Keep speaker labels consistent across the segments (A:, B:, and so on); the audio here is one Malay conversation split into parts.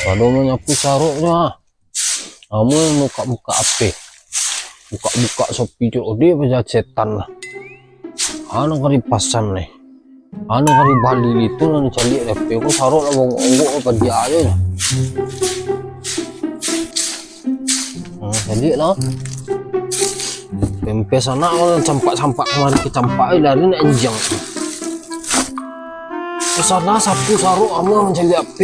A: Kalau menyapu saruknya, kamu buka-buka apa? Buka-buka Shopee jo dia baca setan lah. Anu kari pasam nih. Anu kari Bali itu nanti cari DP aku saruk lah bongok apa dia aja. Jadi lah. Pempes anak campak-campak kemarin kecampak dari enjang. Kesana sapu saruk kamu mencari DP.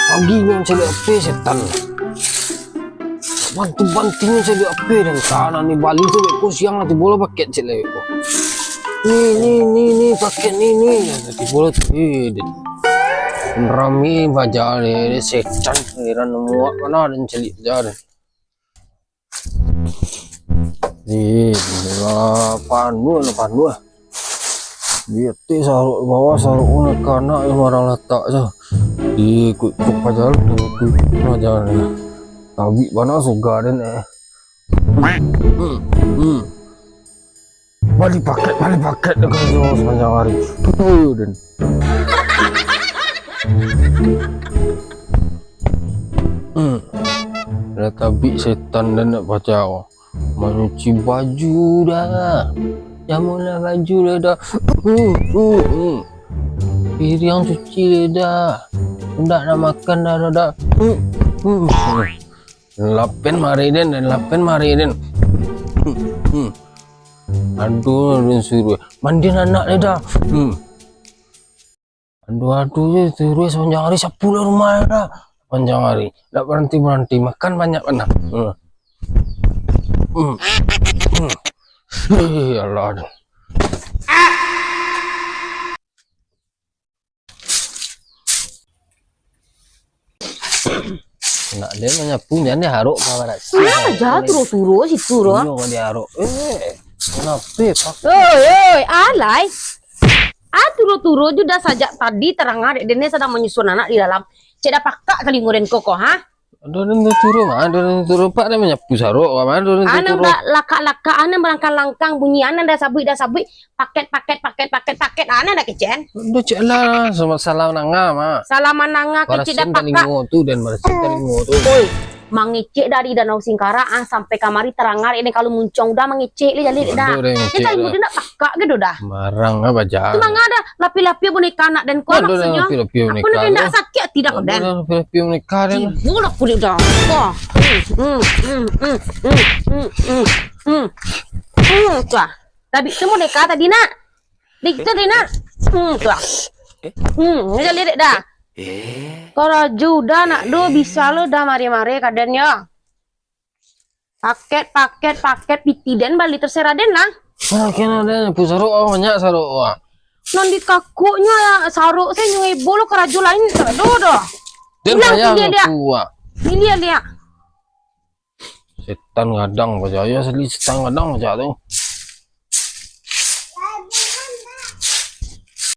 A: Pagi mencari DP setan. Bantu-bantunya jadi apa dan kanan nih Bali tuh aku siang nanti bola paket cile aku nih paket nih nanti bola tuh rame baca deh secan heran muak mana dan celik jar pandu dia teh saruk bawah saruk karena yang orang letak aja ikut pajar ikut pajar Tabi mana suka dan balik paket dengan jauh sepanjang hari dan ada tabi setan dan nak baca menyuci baju dah jamulah baju dah piring cuci dah tidak nak makan dah lapen mariden dan lapen mariden aduh suruh mandi anak dah aduh ya suruh sepanjang hari sapu rumah dah panjang hari tak berhenti makan banyak benar ya Allah nak dia menyapunya nih haruk kawan sih
B: aja turu situ roh
A: iya dia haruk kenapa pak
B: oi alay turu sudah saja tadi terang ada dene sedang menyusun anak di dalam ceda pakak kali nguren koko ha
A: ada turun pak dia menyapu saruk mana
B: ana mbak laka ana melangkang bunyi ana dah sabui paket ana dah kecen
A: udah celah sama salam nanga mah
B: salaman nanga kecil dah pakak
A: tuh dan marasin telingo tuh
B: oi mangecek dari Danau Singkara sampai kamari terangar ini kalau muncung udah mangecek li jadi dah kita ibu dia pakak gitu dah
A: marang apa aja
B: cuma ada lapi-lapi boneka anak dan kau maksudnya aku nak sakit tidak dan
A: lapi-lapi boneka dan
B: ibu lah kulit dah tuh tadi semua boneka tadi nak tadi nak tuh ngajak lirik dah kalau juda nak do bisa lo dah mari-mari kadannya paket piti dan balik terserah den lah
A: kena ada pusaruk banyak saruk
B: non di kakunya ya saruk saya nyuai bolu keraju lain do
A: dia
B: ini dia
A: setan kadang percaya asli setan kadang percaya tuh